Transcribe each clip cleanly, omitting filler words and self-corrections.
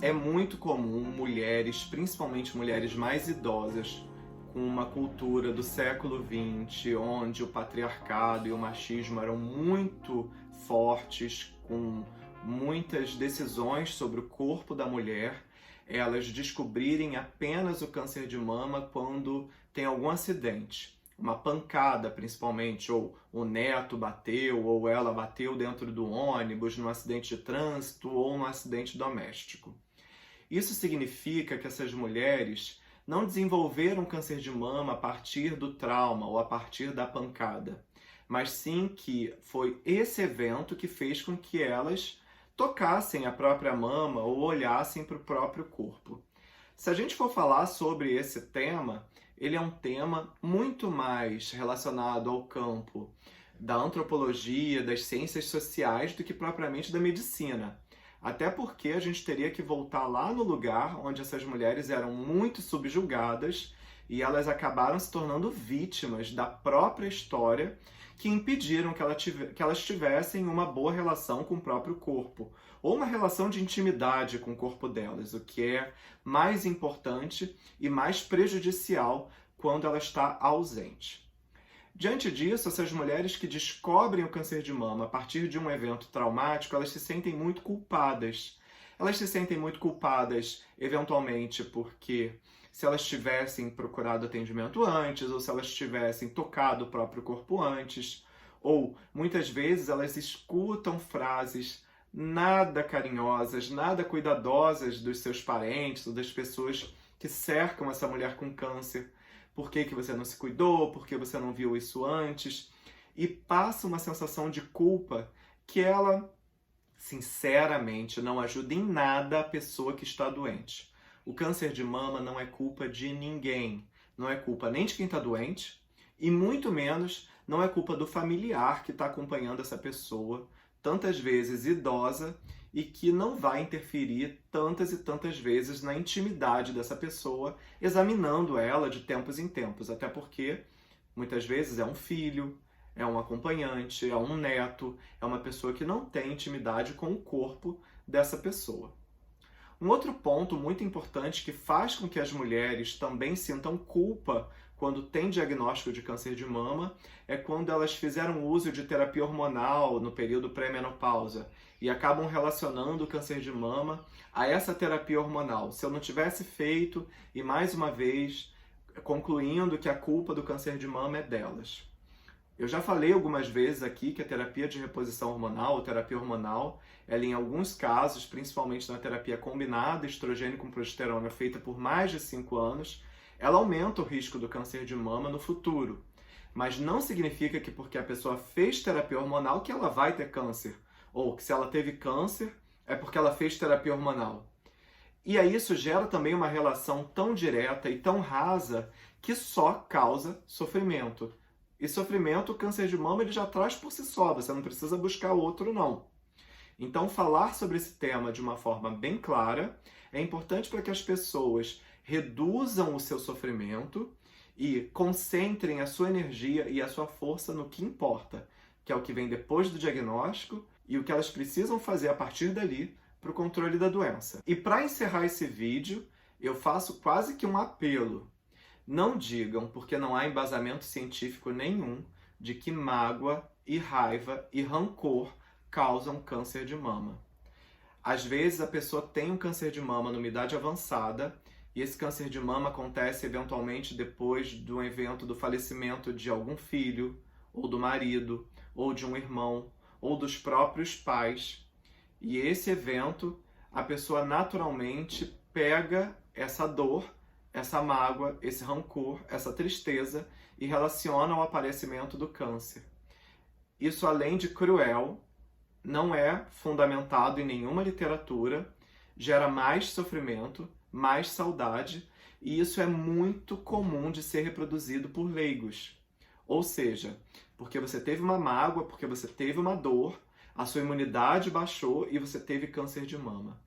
É muito comum mulheres, principalmente mulheres mais idosas, com uma cultura do século XX, onde o patriarcado e o machismo eram muito fortes, com muitas decisões sobre o corpo da mulher, elas descobrirem apenas o câncer de mama quando tem algum acidente. Uma pancada, principalmente, ou o neto bateu, ou ela bateu dentro do ônibus, num acidente de trânsito ou num acidente doméstico. Isso significa que essas mulheres não desenvolveram câncer de mama a partir do trauma ou a partir da pancada, mas sim que foi esse evento que fez com que elas tocassem a própria mama ou olhassem para o próprio corpo. Se a gente for falar sobre esse tema, ele é um tema muito mais relacionado ao campo da antropologia, das ciências sociais, do que propriamente da medicina. Até porque a gente teria que voltar lá no lugar onde essas mulheres eram muito subjugadas e elas acabaram se tornando vítimas da própria história que impediram que elas tivessem uma boa relação com o próprio corpo, ou uma relação de intimidade com o corpo delas, o que é mais importante e mais prejudicial quando ela está ausente. Diante disso, essas mulheres que descobrem o câncer de mama a partir de um evento traumático, elas se sentem muito culpadas. Elas se sentem muito culpadas, eventualmente, porque se elas tivessem procurado atendimento antes, ou se elas tivessem tocado o próprio corpo antes, ou muitas vezes elas escutam frases nada carinhosas, nada cuidadosas dos seus parentes ou das pessoas que cercam essa mulher com câncer. Por que você não se cuidou? Por que você não viu isso antes? E passa uma sensação de culpa que ela, sinceramente, não ajuda em nada a pessoa que está doente. O câncer de mama não é culpa de ninguém. Não é culpa nem de quem está doente e muito menos não é culpa do familiar que está acompanhando essa pessoa, tantas vezes idosa, e que não vai interferir tantas e tantas vezes na intimidade dessa pessoa, examinando ela de tempos em tempos, até porque muitas vezes é um filho, é um acompanhante, é um neto, é uma pessoa que não tem intimidade com o corpo dessa pessoa. Um outro ponto muito importante que faz com que as mulheres também sintam culpa quando têm diagnóstico de câncer de mama é quando elas fizeram uso de terapia hormonal no período pré-menopausa e acabam relacionando o câncer de mama a essa terapia hormonal. Se eu não tivesse feito, e mais uma vez concluindo que a culpa do câncer de mama é delas. Eu já falei algumas vezes aqui que a terapia de reposição hormonal, ou terapia hormonal, ela em alguns casos, principalmente na terapia combinada, estrogênio com progesterona, feita por mais de 5 anos, ela aumenta o risco do câncer de mama no futuro. Mas não significa que porque a pessoa fez terapia hormonal que ela vai ter câncer. Ou que se ela teve câncer é porque ela fez terapia hormonal. E aí isso gera também uma relação tão direta e tão rasa que só causa sofrimento. E sofrimento, o câncer de mama ele já traz por si só, você não precisa buscar outro não. Então falar sobre esse tema de uma forma bem clara é importante para que as pessoas reduzam o seu sofrimento e concentrem a sua energia e a sua força no que importa, que é o que vem depois do diagnóstico e o que elas precisam fazer a partir dali para o controle da doença. E para encerrar esse vídeo, eu faço quase que um apelo. Não digam, porque não há embasamento científico nenhum, de que mágoa e raiva e rancor causam câncer de mama. Às vezes a pessoa tem um câncer de mama numa idade avançada e esse câncer de mama acontece eventualmente depois do evento do falecimento de algum filho, ou do marido, ou de um irmão, ou dos próprios pais. E esse evento, a pessoa naturalmente pega essa dor, essa mágoa, esse rancor, essa tristeza e relaciona ao aparecimento do câncer. Isso, além de cruel, não é fundamentado em nenhuma literatura, gera mais sofrimento, mais saudade, e isso é muito comum de ser reproduzido por leigos. Ou seja, porque você teve uma mágoa, porque você teve uma dor, a sua imunidade baixou e você teve câncer de mama.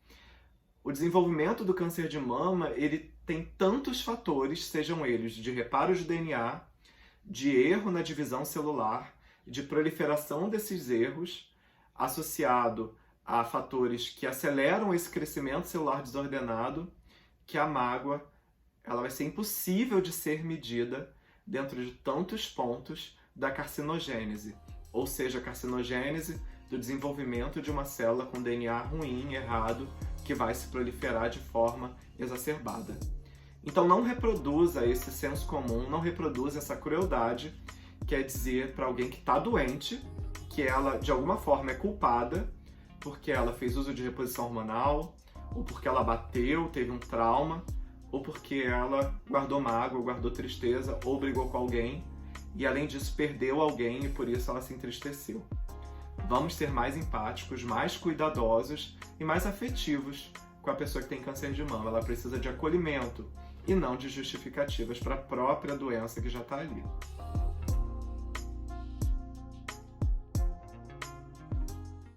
O desenvolvimento do câncer de mama, ele tem tantos fatores, sejam eles de reparo de DNA, de erro na divisão celular, de proliferação desses erros, associado há fatores que aceleram esse crescimento celular desordenado, que a mágoa ela vai ser impossível de ser medida dentro de tantos pontos da carcinogênese, ou seja, a carcinogênese do desenvolvimento de uma célula com DNA ruim, errado, que vai se proliferar de forma exacerbada. Então não reproduza esse senso comum, não reproduza essa crueldade, quer dizer para alguém que está doente, que ela de alguma forma é culpada, porque ela fez uso de reposição hormonal, ou porque ela bateu, teve um trauma, ou porque ela guardou mágoa, guardou tristeza, ou brigou com alguém, e além disso perdeu alguém e por isso ela se entristeceu. Vamos ser mais empáticos, mais cuidadosos e mais afetivos com a pessoa que tem câncer de mama. Ela precisa de acolhimento e não de justificativas para a própria doença que já está ali.